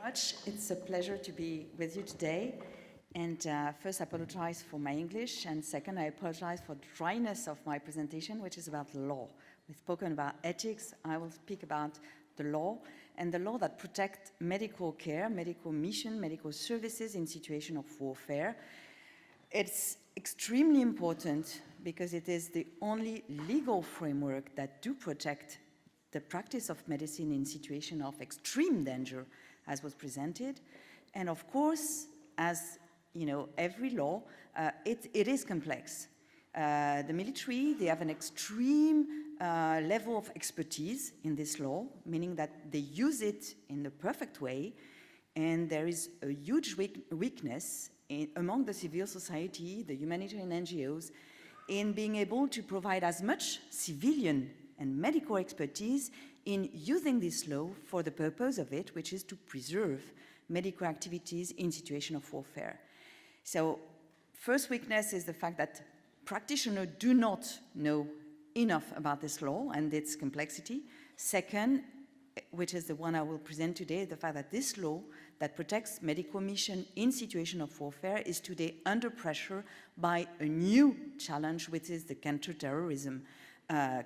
much. It's a pleasure to be with you today. And first, I apologize for my English. And second, I apologize for the dryness of my presentation, which is about law. We've spoken about ethics. I will speak about the law, and the law that protects medical care, medical mission, medical services in situation of warfare. It's extremely important because it is the only legal framework that do protect the practice of medicine in situation of extreme danger, as was presented. And of course, as you know, every law, it is complex. The military, they have an extreme level of expertise in this law, meaning that they use it in the perfect way, and there is a huge weakness among the civil society, the humanitarian NGOs, in being able to provide as much civilian and medical expertise in using this law for the purpose of it, which is to preserve medical activities in situation of warfare. So, first weakness is the fact that practitioners do not know enough about this law and its complexity. Second, which is the one I will present today, the fact that this law that protects medical mission in situation of warfare is today under pressure by a new challenge, which is the counter-terrorism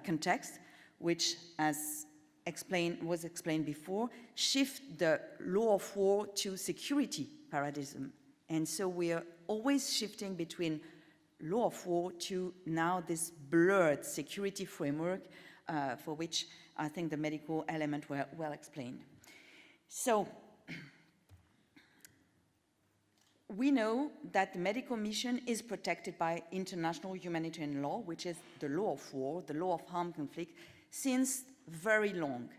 context, which, as was explained before, shift the law of war to security paradigm. And so we are always shifting between law of war to now this blurred security framework for which I think the medical element were well explained. So we know that the medical mission is protected by international humanitarian law, which is the law of war, the law of armed conflict, since very long.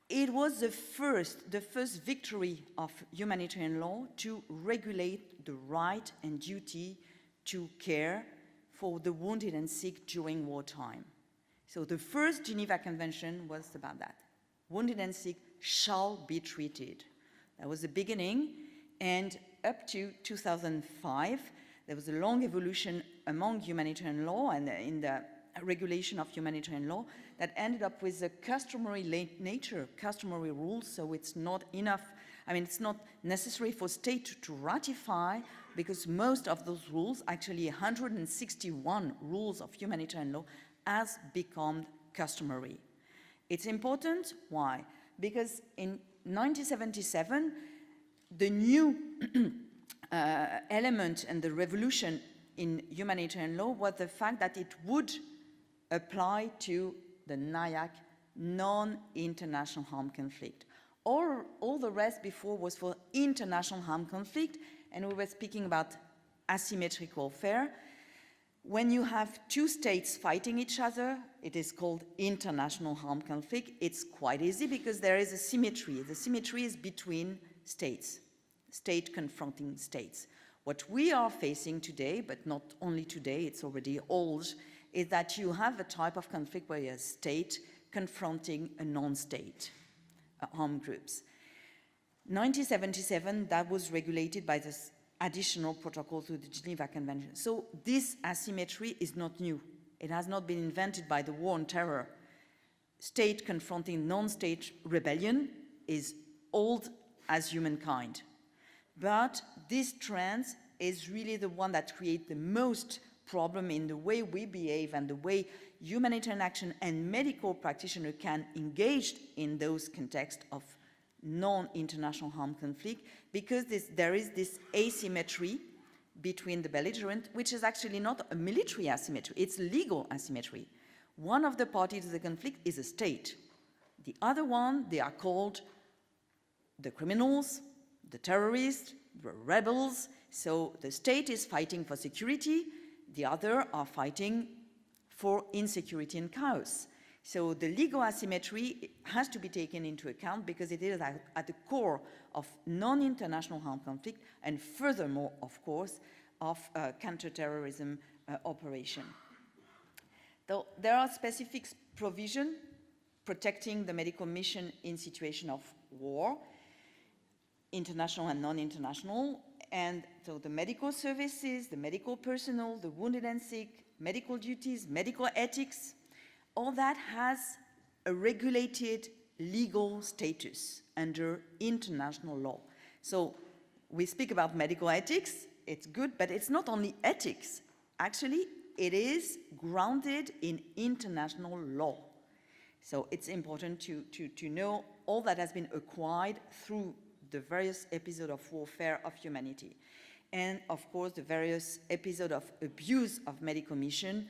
It was the first victory of humanitarian law to regulate the right and duty to care for the wounded and sick during wartime. So the first Geneva Convention was about that. Wounded and sick shall be treated. That was the beginning, and up to 2005, there was a long evolution among humanitarian law and in the regulation of humanitarian law that ended up with a customary nature, customary rules, so it's not enough, it's not necessary for state to ratify, because most of those rules, actually 161 rules of humanitarian law, has become customary. It's important, why? Because in 1977, the new element and the revolution in humanitarian law was the fact that it would apply to the NIAC, non-international armed conflict. All the rest before was for international armed conflict, and we were speaking about asymmetric warfare. When you have two states fighting each other, it is called international armed conflict. It's quite easy because there is a symmetry. The symmetry is between states, state confronting states. What we are facing today, but not only today, it's already old, is that you have a type of conflict where you have a state confronting a non-state armed groups. 1977, that was regulated by this additional protocol to the Geneva Convention. So this asymmetry is not new. It has not been invented by the war on terror. State confronting non-state rebellion is old as humankind. But this trend is really the one that creates the most problem in the way we behave and the way humanitarian action and medical practitioners can engage in those contexts of non-international armed conflict, because there is this asymmetry between the belligerent, which is actually not a military asymmetry, it's legal asymmetry. One of the parties to the conflict is a state. The other one, they are called the criminals, the terrorists, the rebels. So the state is fighting for security, the other are fighting for insecurity and chaos. So the legal asymmetry has to be taken into account because it is at the core of non-international armed conflict and furthermore, of course, of counter-terrorism operation. Though there are specific provisions protecting the medical mission in situation of war, international and non-international, and so the medical services, the medical personnel, the wounded and sick, medical duties, medical ethics, all that has a regulated legal status under international law. So we speak about medical ethics, it's good, but it's not only ethics. Actually, it is grounded in international law. So it's important to know all that has been acquired through the various episodes of warfare of humanity. And of course, the various episodes of abuse of medical mission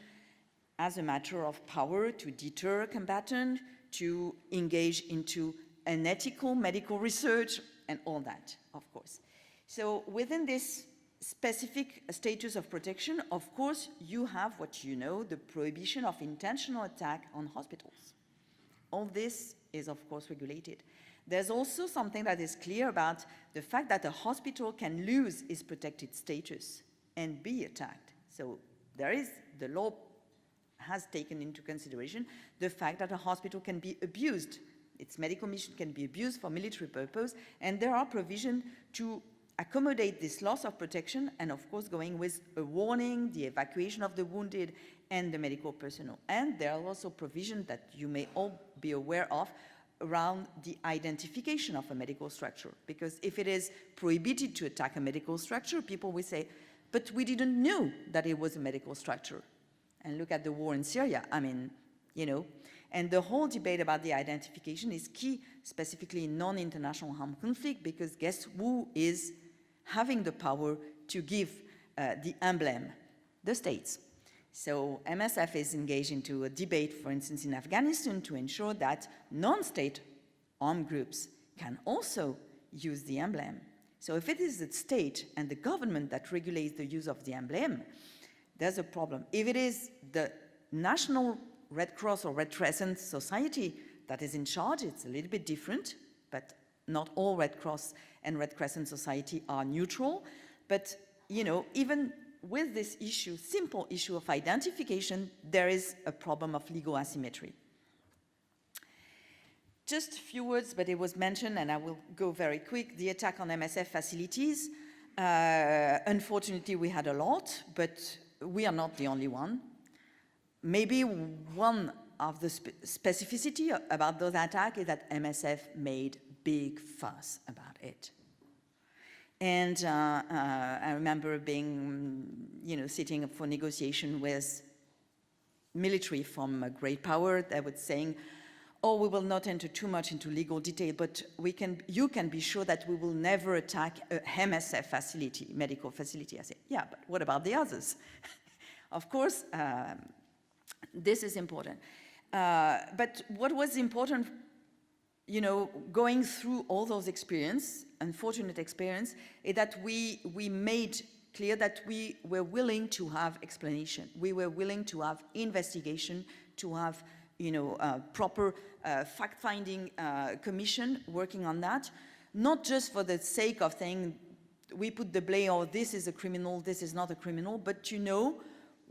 as a matter of power to deter combatants, to engage into unethical medical research, and all that, of course. So within this specific status of protection, of course, you have what you know, the prohibition of intentional attack on hospitals. All this is, of course, regulated. There's also something that is clear about the fact that a hospital can lose its protected status and be attacked. So there is, the law has taken into consideration the fact that a hospital can be abused. Its medical mission can be abused for military purpose, and there are provisions to accommodate this loss of protection, and of course going with a warning, the evacuation of the wounded and the medical personnel. And there are also provisions that you may all be aware of around the identification of a medical structure. Because if it is prohibited to attack a medical structure, people will say, but we didn't know that it was a medical structure. And look at the war in Syria, I mean, you know. And the whole debate about the identification is key, specifically in non-international armed conflict, because guess who is having the power to give the emblem? The states. So MSF is engaged into a debate, for instance, in Afghanistan to ensure that non-state armed groups can also use the emblem. So if it is the state and the government that regulates the use of the emblem, there's a problem. If it is the National Red Cross or Red Crescent Society that is in charge, it's a little bit different, but not all Red Cross and Red Crescent Society are neutral. But, you know, even with this issue, simple issue of identification, there is a problem of legal asymmetry. Just a few words, but it was mentioned, and I will go very quick, the attack on MSF facilities. Unfortunately, we had a lot, but we are not the only one. Maybe one of the specificity about those attacks is that MSF made big fuss about it. And I remember being, you know, sitting for negotiation with military from a great power that was saying, oh, we will not enter too much into legal detail, but you can be sure that we will never attack a MSF facility, medical facility. I said, yeah, but what about the others? Of course, this is important. But what was important, you know, going through all those unfortunate experience, is that we made clear that we were willing to have explanation. We were willing to have investigation, to have, you know, proper fact-finding commission working on that, not just for the sake of saying we put the blame, oh, this is a criminal, this is not a criminal, but to know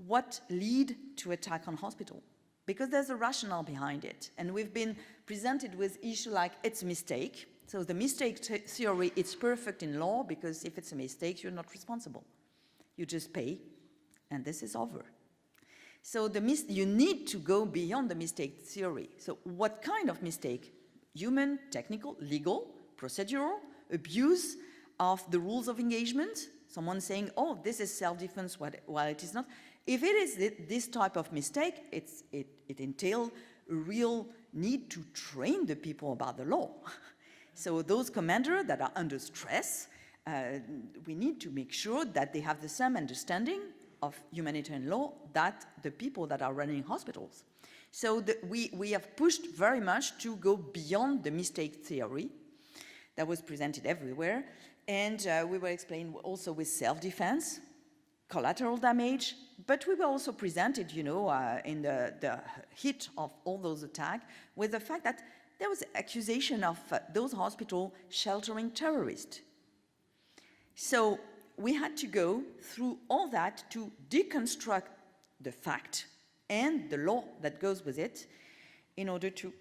what lead to attack on hospital. Because there's a rationale behind it. And we've been presented with issue like it's a mistake. So the mistake theory, it's perfect in law, because if it's a mistake, you're not responsible. You just pay, and this is over. So you need to go beyond the mistake theory. So what kind of mistake? Human, technical, legal, procedural, abuse of the rules of engagement? Someone saying, oh, this is self-defense, while it is not. If it is this type of mistake, it entails a real need to train the people about the law. So those commanders that are under stress, we need to make sure that they have the same understanding of humanitarian law that the people that are running hospitals. So we have pushed very much to go beyond the mistake theory that was presented everywhere. And we were explained also with self-defense, collateral damage, but we were also presented, you know, in the heat of all those attacks with the fact that there was accusation of those hospitals sheltering terrorists. So we had to go through all that to deconstruct the fact and the law that goes with it in order to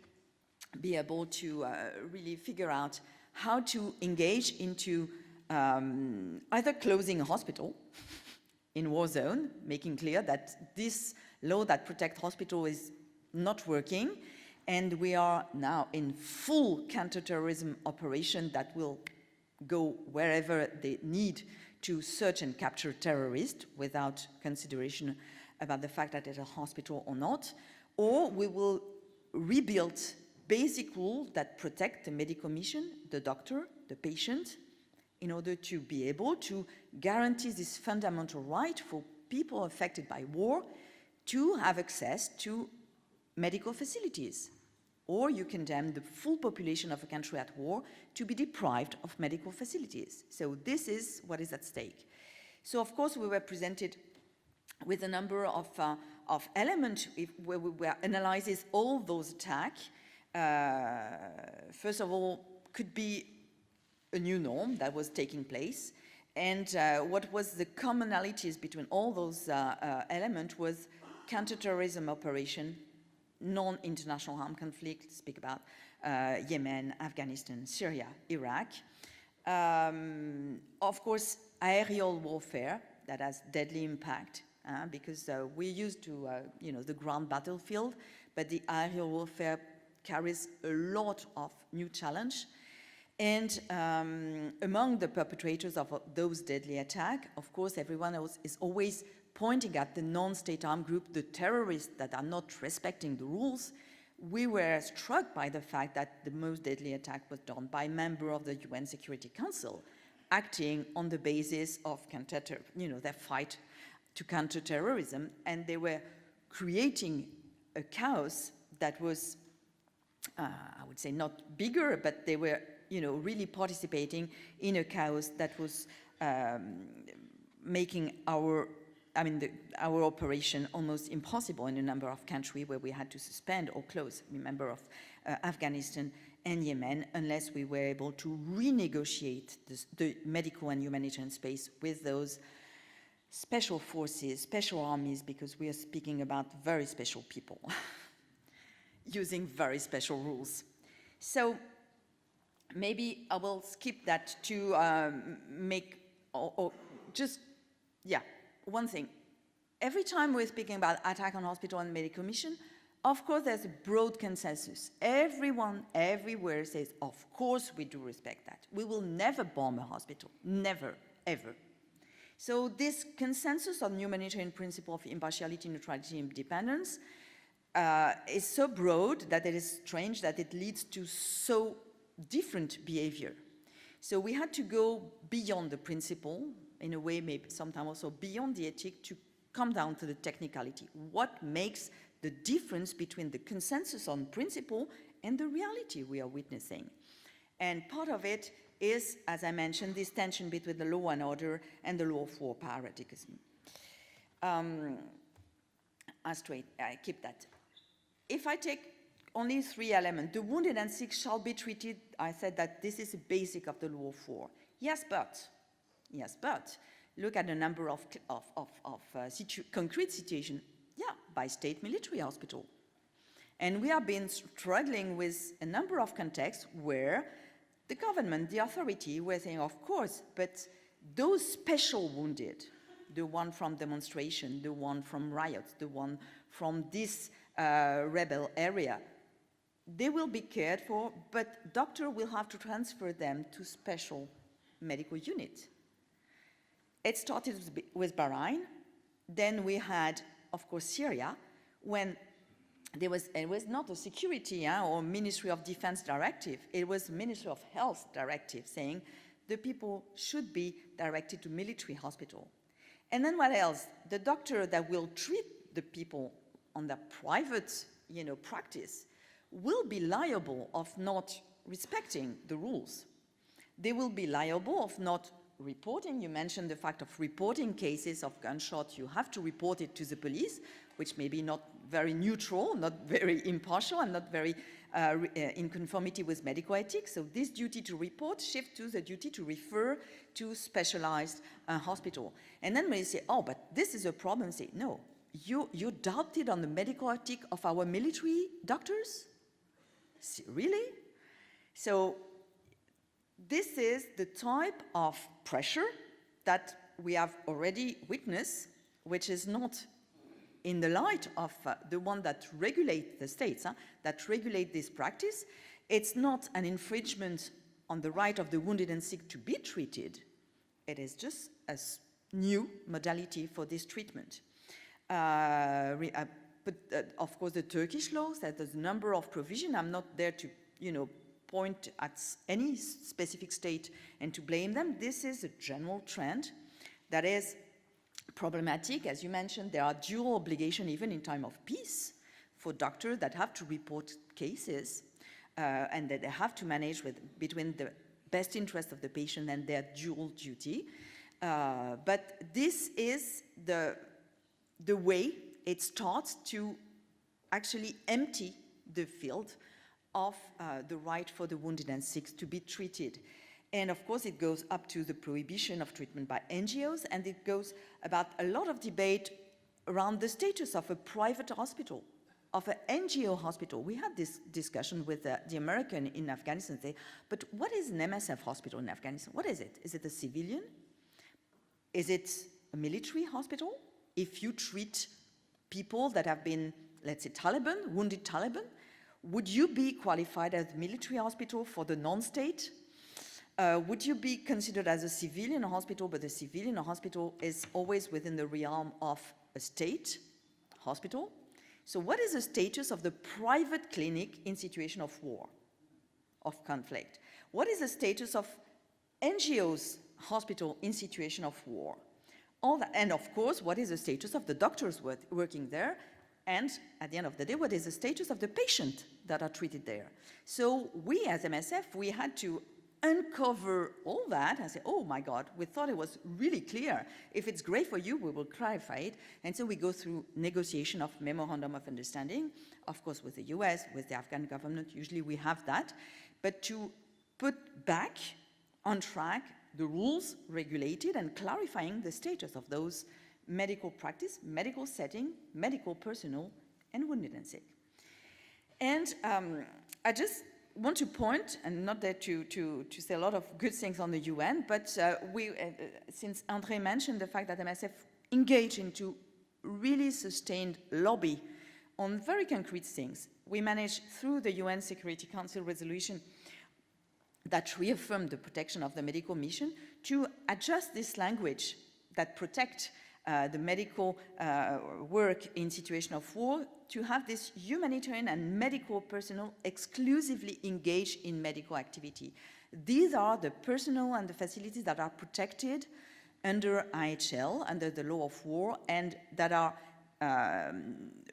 be able to really figure out how to engage into either closing a hospital in war zone, making clear that this law that protects hospital is not working, And we are now in full counter-terrorism operation that will go wherever they need to search and capture terrorists without consideration about the fact that it's a hospital or not. Or we will rebuild basic rules that protect the medical mission, the doctor, the patient, in order to be able to guarantee this fundamental right for people affected by war to have access to medical facilities. Or you condemn the full population of a country at war to be deprived of medical facilities. So this is what is at stake. So of course we were presented with a number of elements where we were analyzing all those attacks. First of all, could be a new norm that was taking place. And what was the commonalities between all those elements was counter-terrorism operation, non-international armed conflict, speak about Yemen, Afghanistan, Syria, Iraq. Of course, aerial warfare that has deadly impact because we're used to the ground battlefield, but the aerial warfare carries a lot of new challenge. And among the perpetrators of those deadly attacks, of course, everyone else is always pointing at the non-state armed group, the terrorists that are not respecting the rules. We were struck by the fact that the most deadly attack was done by a member of the UN Security Council, acting on the basis of their fight to counter terrorism, and they were creating a chaos that was, I would say, not bigger, but they were, really participating in a chaos that was making our operation almost impossible in a number of countries where we had to suspend or close. Remember of Afghanistan and Yemen, unless we were able to renegotiate the medical and humanitarian space with those special forces, special armies, because we are speaking about very special people using very special rules. So maybe I will skip that to make, one thing. Every time we're speaking about attack on hospital and medical mission, of course there's a broad consensus. Everyone, everywhere says, of course we do respect that. We will never bomb a hospital, never, ever. So this consensus on humanitarian principle of impartiality, neutrality, and independence is so broad that it is strange that it leads to so different behavior. So we had to go beyond the principle, in a way maybe sometimes also beyond the ethic, to come down to the technicality. What makes the difference between the consensus on principle and the reality we are witnessing? And part of it is, as I mentioned, this tension between the law and order and the law of war paradigm. I keep that. If I take only 3 elements, the wounded and sick shall be treated, I said that this is a basic of the law of war. Yes, but look at the number of concrete situations, by state military hospital. And we have been struggling with a number of contexts where the government, the authority, were saying, of course, but those special wounded, the one from demonstration, the one from riots, the one from this rebel area, they will be cared for, but doctor will have to transfer them to special medical unit. It started with Bahrain, then we had, of course, Syria, when it was not a security or Ministry of Defense directive, it was Ministry of Health directive saying the people should be directed to military hospital. And then what else? The doctor that will treat the people on their private, practice will be liable of not respecting the rules. They will be liable of not reporting. You mentioned the fact of reporting cases of gunshots. You have to report it to the police, which may be not very neutral, not very impartial, and not very in conformity with medical ethics. So this duty to report shifts to the duty to refer to specialized hospital. And then when you say, oh, but this is a problem, say, no, you doubted on the medical ethic of our military doctors? Really? So this is the type of pressure that we have already witnessed, which is not in the light of the one that regulate the states, that regulate this practice, it's not an infringement on the right of the wounded and sick to be treated. It is just a new modality for this treatment. But of course, the Turkish law says there's a number of provisions. I'm not there to, point at any specific state and to blame them. This is a general trend that is problematic. As you mentioned, there are dual obligations even in time of peace for doctors that have to report cases and that they have to manage between the best interest of the patient and their dual duty. But this is the way it starts to actually empty the field of the right for the wounded and sick to be treated. And of course, it goes up to the prohibition of treatment by NGOs, and it goes about a lot of debate around the status of a private hospital, of an NGO hospital. We had this discussion with the American in Afghanistan. But what is an MSF hospital in Afghanistan? What is it? Is it a civilian? Is it a military hospital? If you treat people that have been, let's say, Taliban, wounded Taliban, would you be qualified as a military hospital for the non-state? Would you be considered as a civilian hospital, but the civilian hospital is always within the realm of a state hospital? So what is the status of the private clinic in situation of war, of conflict? What is the status of NGOs hospital in situation of war? All that, and of course, what is the status of the doctors working there? And at the end of the day, what is the status of the patient that are treated there? So we as MSF, we had to uncover all that and say, oh my God, we thought it was really clear. If it's great for you, we will clarify it. And so we go through negotiation of memorandum of understanding, of course with the US, with the Afghan government, usually we have that, but to put back on track the rules regulated and clarifying the status of those medical practice, medical setting, medical personnel, and wounded and sick. And I just want to point, and not there to say a lot of good things on the UN, but since André mentioned the fact that MSF engaged into really sustained lobby on very concrete things, we managed through the UN Security Council resolution that reaffirmed the protection of the medical mission to adjust this language that protect the medical work in situation of war, to have this humanitarian and medical personnel exclusively engaged in medical activity. These are the personnel and the facilities that are protected under IHL, under the law of war, and that are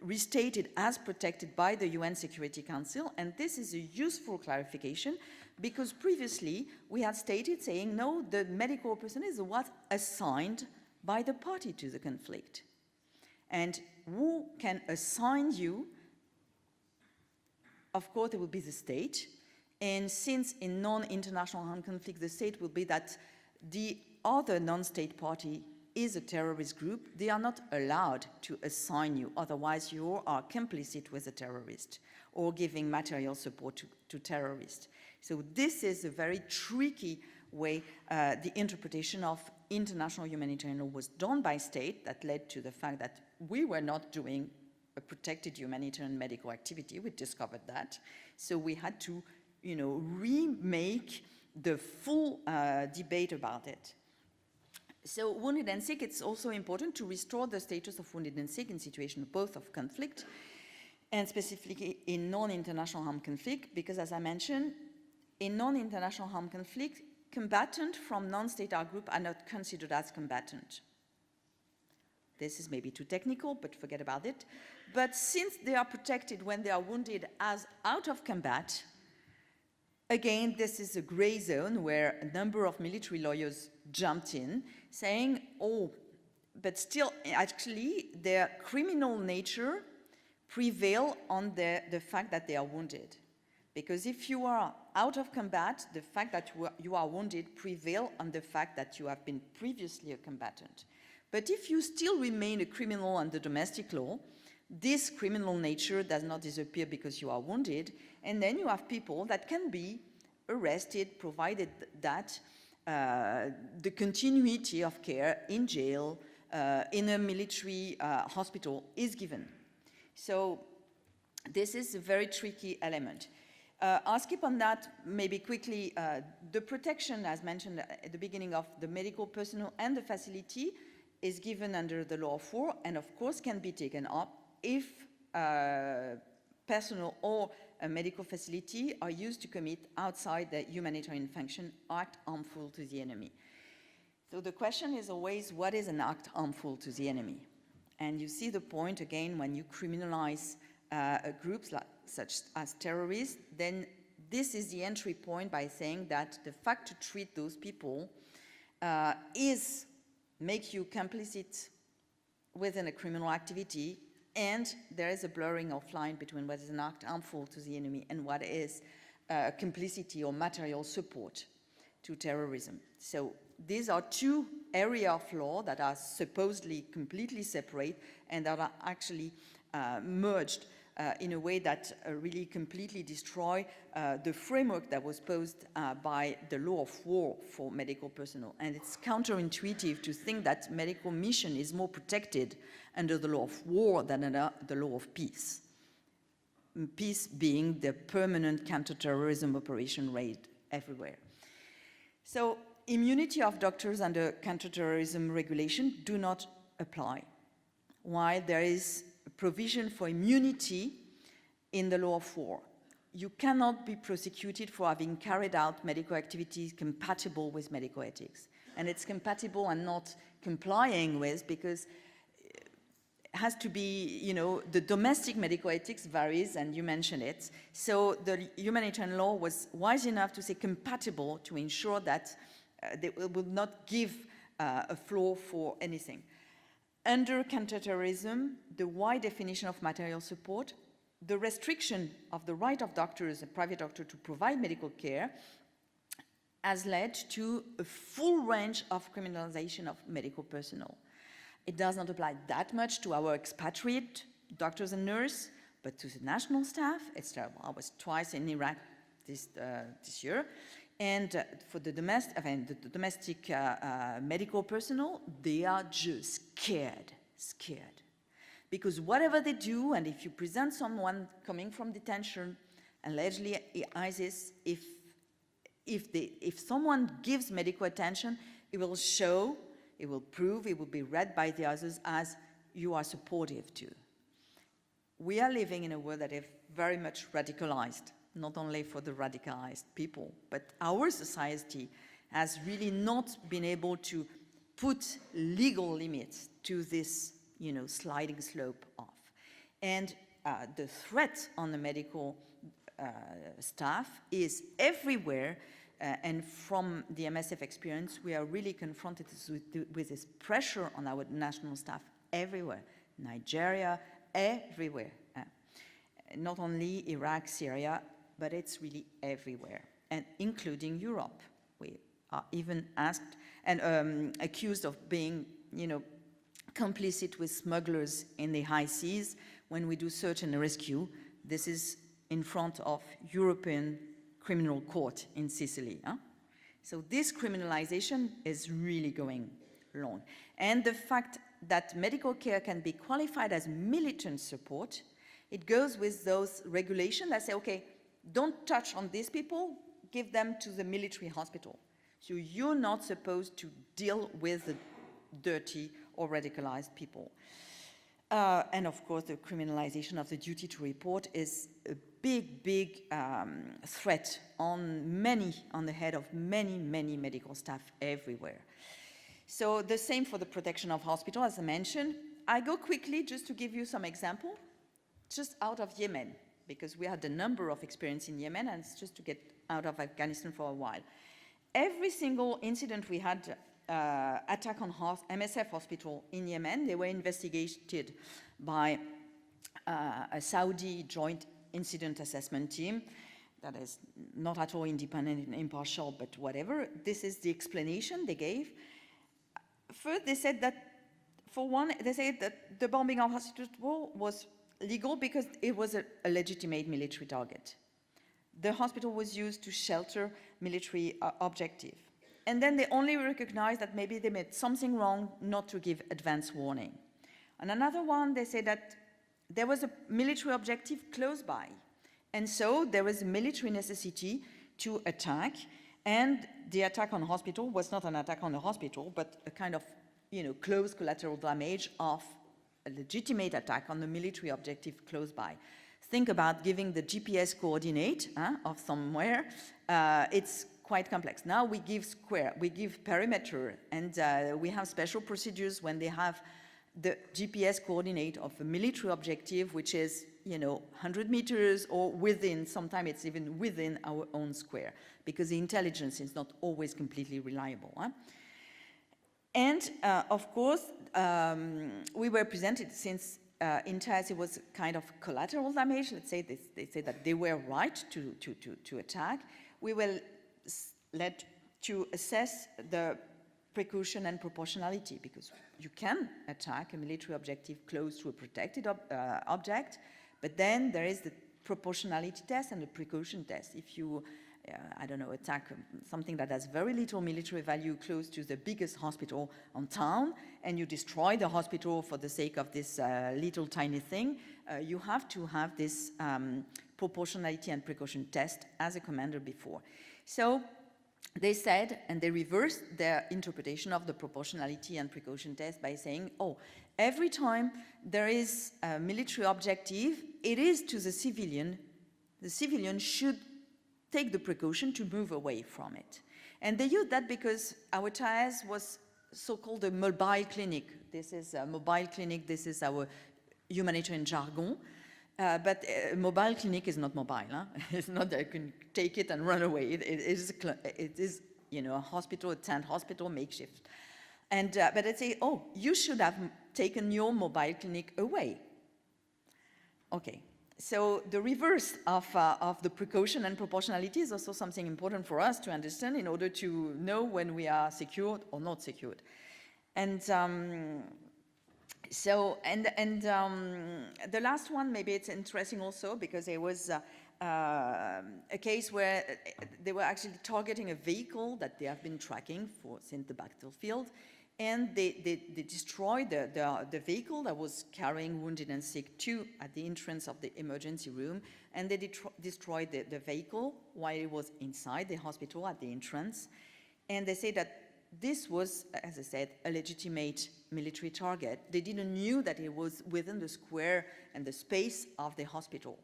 restated as protected by the UN Security Council. And this is a useful clarification, because previously we had stated saying, no, the medical personnel is what assigned by the party to the conflict. And who can assign you? Of course, it will be the state. And since in non-international armed conflict, the state will be that the other non-state party is a terrorist group, they are not allowed to assign you. Otherwise, you are complicit with a terrorist or giving material support to terrorists. So this is a very tricky way the interpretation of international humanitarian law was done by state that led to the fact that we were not doing a protected humanitarian medical activity. We discovered that. So we had to, remake the full debate about it. So wounded and sick, it's also important to restore the status of wounded and sick in situation both of conflict and specifically in non-international armed conflict, because as I mentioned, in non-international armed conflict, combatant from non-state armed group are not considered as combatant. This is maybe too technical, but forget about it. But since they are protected when they are wounded as out of combat, again, this is a gray zone where a number of military lawyers jumped in saying, oh, but still, actually, their criminal nature prevail on the fact that they are wounded. Because if you are out of combat, the fact that you are wounded prevail on the fact that you have been previously a combatant. But if you still remain a criminal under domestic law, this criminal nature does not disappear because you are wounded, and then you have people that can be arrested, provided that the continuity of care in jail, in a military hospital is given. So this is a very tricky element. I'll skip on that maybe quickly. The protection, as mentioned at the beginning, of the medical personnel and the facility is given under the law of war, and of course can be taken up if personnel or a medical facility are used to commit outside the humanitarian function act harmful to the enemy. So the question is always, what is an act harmful to the enemy? And you see the point again when you criminalize groups such as terrorists, then this is the entry point by saying that the fact to treat those people make you complicit within a criminal activity, and there is a blurring of line between what is an act harmful to the enemy and what is complicity or material support to terrorism. So these are two areas of law that are supposedly completely separate and that are actually merged in a way that really completely destroy the framework that was posed by the law of war for medical personnel. And it's counterintuitive to think that medical mission is more protected under the law of war than under the law of peace. Peace being the permanent counter-terrorism operation raid everywhere. So immunity of doctors under counter-terrorism regulation do not apply, while there is a provision for immunity in the law of war. You cannot be prosecuted for having carried out medical activities compatible with medical ethics. And it's compatible and not complying with, because it has to be, you know, the domestic medical ethics varies, and you mentioned it. So the humanitarian law was wise enough to say compatible to ensure that they will not give a floor for anything. Under counterterrorism, the wide definition of material support, the restriction of the right of doctors, a private doctor, to provide medical care has led to a full range of criminalization of medical personnel. It does not apply that much to our expatriate doctors and nurses, but to the national staff. I was twice in Iraq this year. And for the domestic medical personnel, they are just scared. Because whatever they do, and if you present someone coming from detention, allegedly ISIS, if someone gives medical attention, it will show, it will prove, it will be read by the others as you are supportive too. We are living in a world that is very much radicalized, not only for the radicalized people, but our society has really not been able to put legal limits to this, you know, sliding slope off. And the threat on the medical staff is everywhere, and from the MSF experience, we are really confronted with this pressure on our national staff everywhere. Nigeria, everywhere. Not really Iraq, Syria, but it's really everywhere, and including Europe. We are even asked and accused of being, you know, complicit with smugglers in the high seas when we do search and rescue. This is in front of European Criminal Court in Sicily. So this criminalization is really going long. And the fact that medical care can be qualified as militant support, it goes with those regulations that say, okay, don't touch on these people, give them to the military hospital. So you're not supposed to deal with the dirty or radicalized people. And of course, the criminalization of the duty to report is a big threat on the head of many medical staff everywhere. So the same for the protection of hospital, as I mentioned. I go quickly just to give you some example, just out of Yemen, because we had a number of experience in Yemen, and it's just to get out of Afghanistan for a while. Every single incident we had, attack on MSF hospital in Yemen, they were investigated by a Saudi joint incident assessment team that is not at all independent and impartial, but whatever. This is the explanation they gave. First, they said that, for one, they said that the bombing of hospital was legal because it was a legitimate military target. The hospital was used to shelter military objective. and then they only recognize that maybe they made something wrong, not to give advance warning. And another one, they say that there was a military objective close by, and so there was a military necessity to attack, and the attack on the hospital was not an attack on the hospital, but a kind of, close collateral damage of a legitimate attack on the military objective close by. Think about giving the GPS coordinate of somewhere. It's quite complex. Now we give square, we give perimeter, and we have special procedures when they have the GPS coordinate of a military objective, which is, 100 meters or within, sometimes it's even within our own square, because the intelligence is not always completely reliable. And of course, we were presented, since in TAS it was kind of collateral damage, let's say they say that they were right to attack, we were led to assess the precaution and proportionality, because you can attack a military objective close to a protected object, but then there is the proportionality test and the precaution test. If you, I don't know, attack something that has very little military value close to the biggest hospital on town, and you destroy the hospital for the sake of this little tiny thing, you have to have this proportionality and precaution test as a commander before. So they said, and they reversed their interpretation of the proportionality and precaution test by saying, oh, every time there is a military objective, it is to the civilian should take the precaution to move away from it. And they used that because our TAS was so-called a mobile clinic. This is a mobile clinic, this is our humanitarian jargon. But a mobile clinic is not mobile. Huh? It's not that you can take it and run away. It is a hospital, a tent hospital, makeshift. And but they say, oh, you should have taken your mobile clinic away. Okay. So the reverse of the precaution and proportionality is also something important for us to understand in order to know when we are secured or not secured. And the last one, maybe it's interesting also because there was a case where they were actually targeting a vehicle that they have been tracking since the battlefield, and they destroyed the vehicle that was carrying wounded and sick at the entrance of the emergency room, and they destroyed the vehicle while it was inside the hospital at the entrance. And they say that this was, as I said, a legitimate military target. They didn't know that it was within the square and the space of the hospital.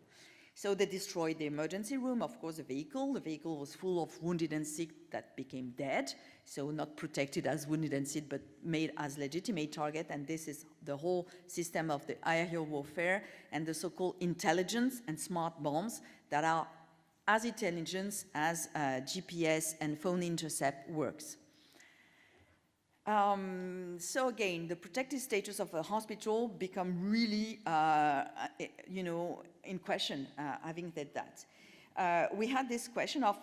So they destroyed the emergency room, of course, the vehicle. The vehicle was full of wounded and sick that became dead, so not protected as wounded and sick, but made as legitimate target. And this is the whole system of the aerial warfare and the so-called intelligence and smart bombs that are as intelligent as GPS and phone intercept works. So again, the protected status of a hospital become really, in question, having said that. We had this question of,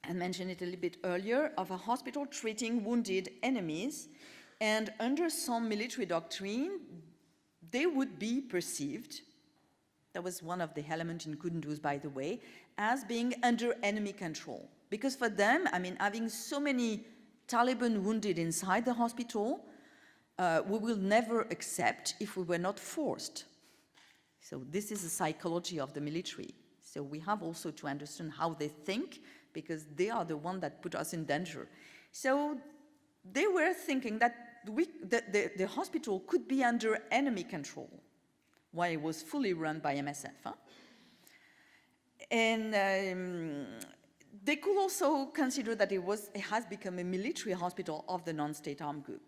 I mentioned it a little bit earlier, of a hospital treating wounded enemies, and under some military doctrine, they would be perceived, that was one of the elements in Kunduz, by the way, as being under enemy control. Because for them, I mean, having so many Taliban wounded inside the hospital, we will never accept if we were not forced. So this is the psychology of the military. So we have also to understand how they think, because they are the ones that put us in danger. So they were thinking that the hospital could be under enemy control while it was fully run by MSF. Huh? And they could also consider that it has become a military hospital of the non-state armed group.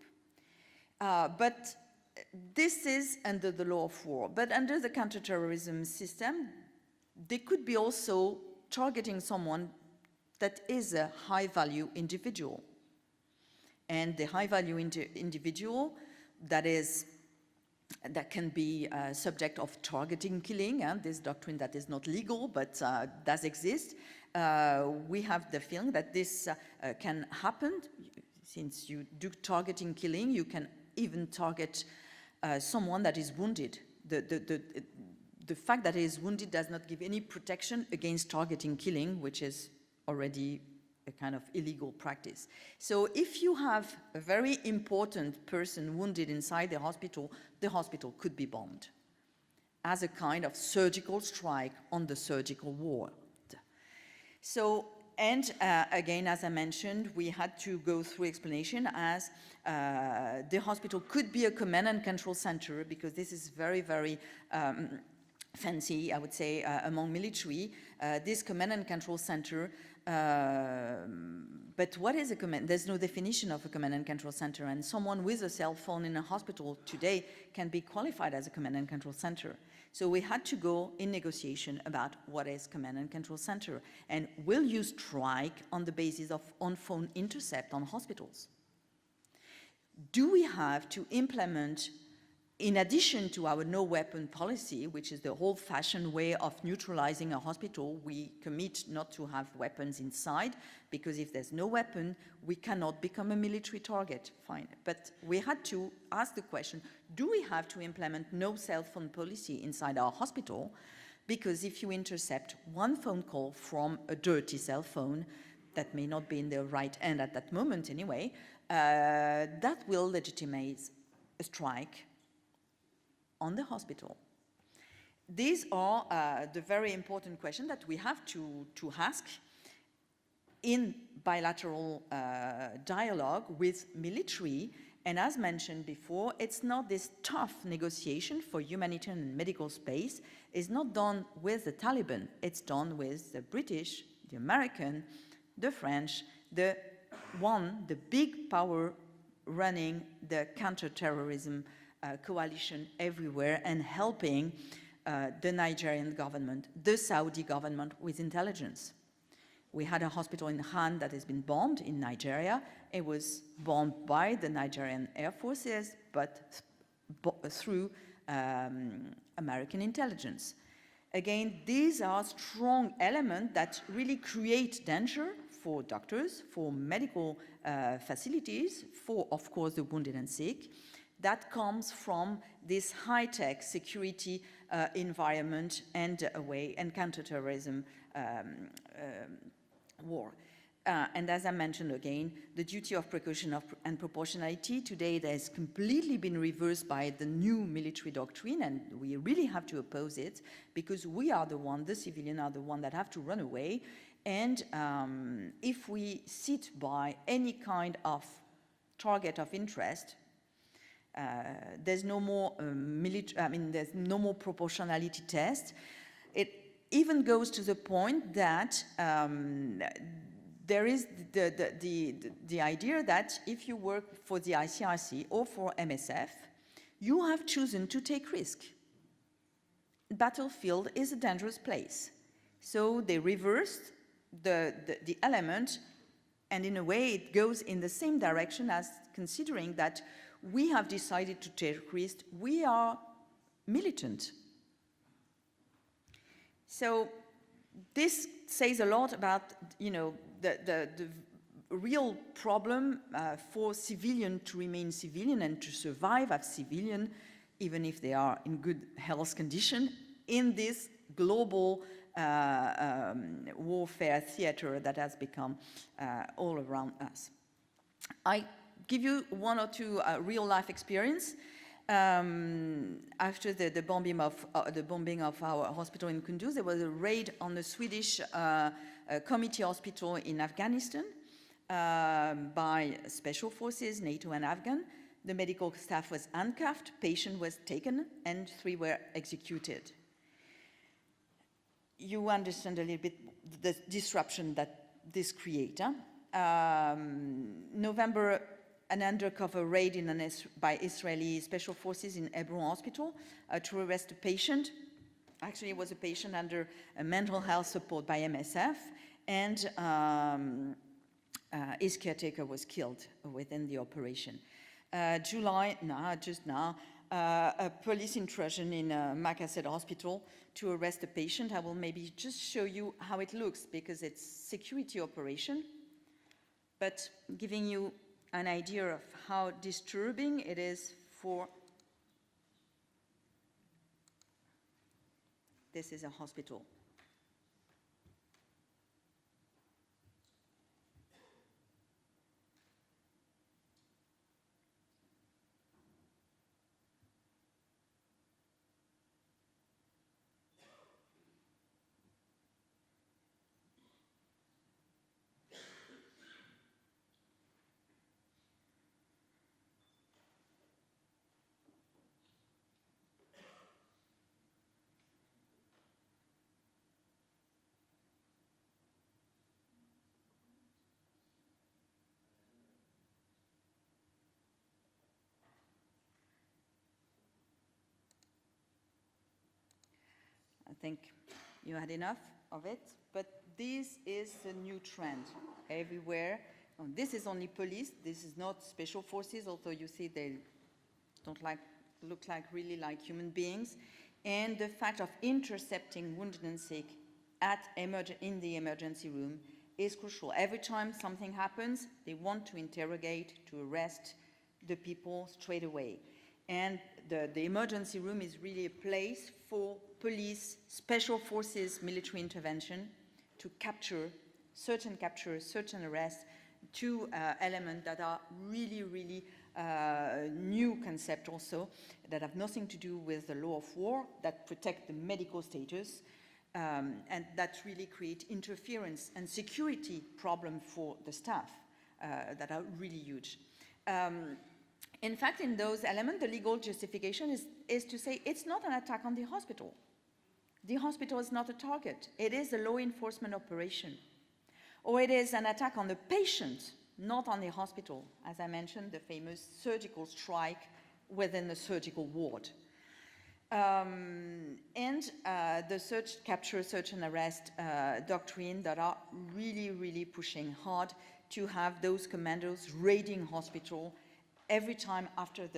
But this is under the law of war. But under the counter-terrorism system, they could be also targeting someone that is a high-value individual. And the high-value individual that can be subject of targeting killing, and this doctrine that is not legal but does exist. We have the feeling that this can happen. Since you do targeting killing, you can even target someone that is wounded. The fact that he is wounded does not give any protection against targeting killing, which is already a kind of illegal practice. So if you have a very important person wounded inside the hospital could be bombed as a kind of surgical strike on the surgical ward. So, and again, as I mentioned, we had to go through explanation as the hospital could be a command and control center, because this is very, very fancy, I would say, among military. This command and control center, but what is a command? There's no definition of a command and control center, and someone with a cell phone in a hospital today can be qualified as a command and control center. So we had to go in negotiation about what is command and control center, and will you strike on the basis of on-phone intercept on hospitals? Do we have to implement, in addition to our no-weapon policy, which is the old-fashioned way of neutralizing a hospital, we commit not to have weapons inside, because if there's no weapon, we cannot become a military target, fine. But we had to ask the question, do we have to implement no cell phone policy inside our hospital? Because if you intercept one phone call from a dirty cell phone, that may not be in the right hand at that moment anyway, that will legitimize a strike on the hospital. These are the very important questions that we have to ask in bilateral dialogue with military. And as mentioned before, it's not this tough negotiation for humanitarian and medical space. It's not done with the Taliban. It's done with the British, the American, the French, the big power running the counter-terrorism coalition everywhere and helping the Nigerian government, the Saudi government with intelligence. We had a hospital in Han that has been bombed in Nigeria. It was bombed by the Nigerian Air Forces, but through American intelligence. Again, these are strong elements that really create danger for doctors, for medical facilities, for, of course, the wounded and sick. That comes from this high-tech security environment and counter-terrorism war. And as I mentioned again, the duty of precaution and proportionality today that has completely been reversed by the new military doctrine, and we really have to oppose it, because we are the one, the civilians are the one that have to run away. And if we sit by any kind of target of interest, there's no more there's no more proportionality test. It even goes to the point that there is the idea that if you work for the ICRC or for MSF, you have chosen to take risk. Battlefield is a dangerous place. So they reversed the element, and in a way it goes in the same direction as considering that we have decided to take risk. We are militant. So this says a lot about, the real problem for civilian to remain civilian and to survive as civilian, even if they are in good health condition, in this global warfare theater that has become all around us. I give you one or two real-life experience. After the bombing of our hospital in Kunduz, there was a raid on the Swedish committee hospital in Afghanistan by special forces, NATO and Afghan. The medical staff was handcuffed, patient was taken, and 3 were executed. You understand a little bit the disruption that this creates. November, an undercover raid by Israeli special forces in Hebron Hospital to arrest a patient. Actually, it was a patient under a mental health support by MSF, and his caretaker was killed within the operation. July, just now, a police intrusion in Makassar Hospital to arrest a patient. I will maybe just show you how it looks, because it's security operation, but giving you an idea of how disturbing it is for. This is a hospital. think you had enough of it, but this is a new trend everywhere. This is only police, this is not special forces, although you see they don't look really like human beings. And the fact of intercepting wounded and sick in the emergency room is crucial. Every time something happens, they want to interrogate, to arrest the people straight away. And the emergency room is really a place for police, special forces, military intervention to search and arrest, two elements that are really new concept also, that have nothing to do with the law of war, that protect the medical status, and that really create interference and security problem for the staff that are really huge. In fact, in those elements, the legal justification is to say it's not an attack on the hospital. The hospital is not a target. It is a law enforcement operation. Or it is an attack on the patient, not on the hospital. As I mentioned, the famous surgical strike within the surgical ward. And the search, capture, search and arrest doctrine that are really pushing hard to have those commandos raiding hospital every time after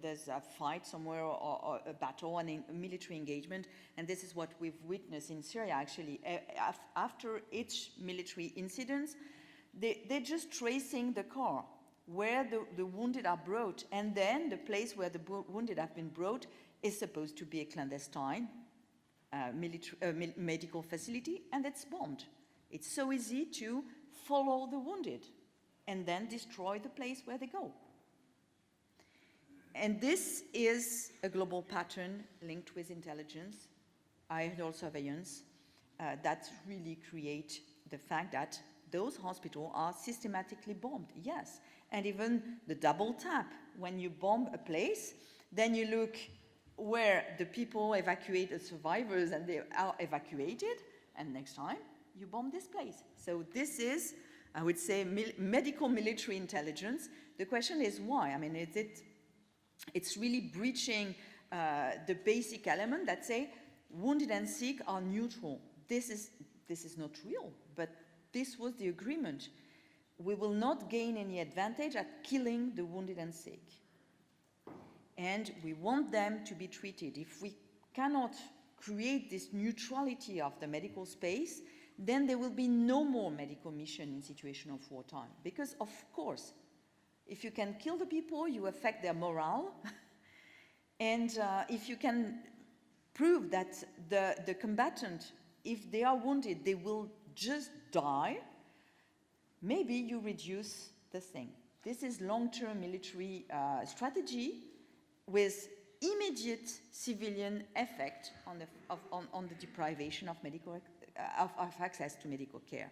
there's a fight somewhere or a battle and a military engagement. And this is what we've witnessed in Syria actually. After each military incident, they're just tracing the car where the wounded are brought, and then the place where the wounded have been brought is supposed to be a clandestine medical facility, and it's bombed. It's so easy to follow the wounded and then destroy the place where they go. And this is a global pattern linked with intelligence, IHL surveillance, that really create the fact that those hospitals are systematically bombed, yes. And even the double tap, when you bomb a place, then you look where the people evacuate the survivors and they are evacuated, and next time you bomb this place. So this is, I would say, medical military intelligence. The question is why? I mean, it's really breaching the basic element that say wounded and sick are neutral. This is not real, but this was the agreement. We will not gain any advantage at killing the wounded and sick. And we want them to be treated. If we cannot create this neutrality of the medical space, then there will be no more medical mission in situation of wartime. Because of course, if you can kill the people, you affect their morale. And if you can prove that the combatant, if they are wounded, they will just die, maybe you reduce the thing. This is long-term military strategy with immediate civilian effect on the deprivation of medical of access to medical care.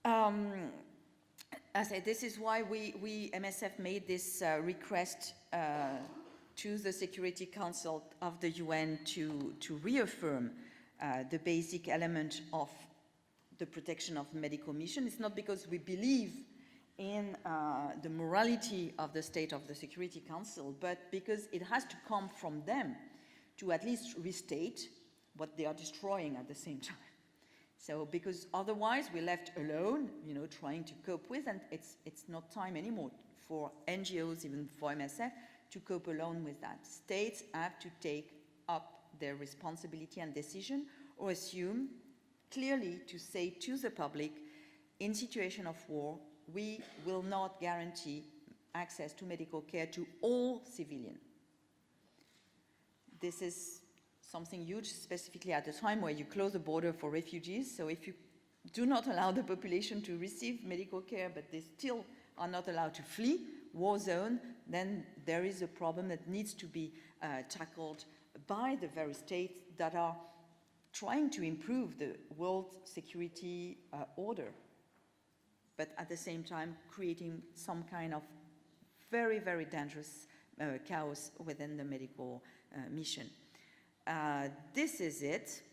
I said this is why we MSF made this request to the Security Council of the UN to reaffirm the basic element of the protection of medical mission. It's not because we believe in the morality of the state of the Security Council, but because it has to come from them to at least restate what they are destroying at the same time. So, because otherwise we're left alone, trying to cope with, and it's not time anymore for NGOs, even for MSF, to cope alone with that. States have to take up their responsibility and decision, or assume clearly to say to the public, in situation of war, we will not guarantee access to medical care to all civilians. This is something huge, specifically at a time where you close the border for refugees. So if you do not allow the population to receive medical care, but they still are not allowed to flee war zone, then there is a problem that needs to be tackled by the very states that are trying to improve the world security order, but at the same time creating some kind of very, very dangerous chaos within the medical mission. This is it.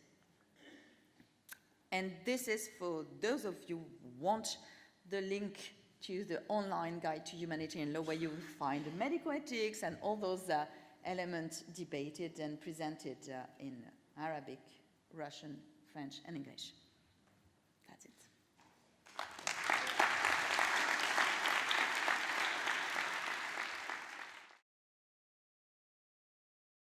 And this is for those of you who want the link to the online guide to humanitarian law, where you will find the medical ethics and all those element debated and presented in Arabic, Russian, French, and English. That's it.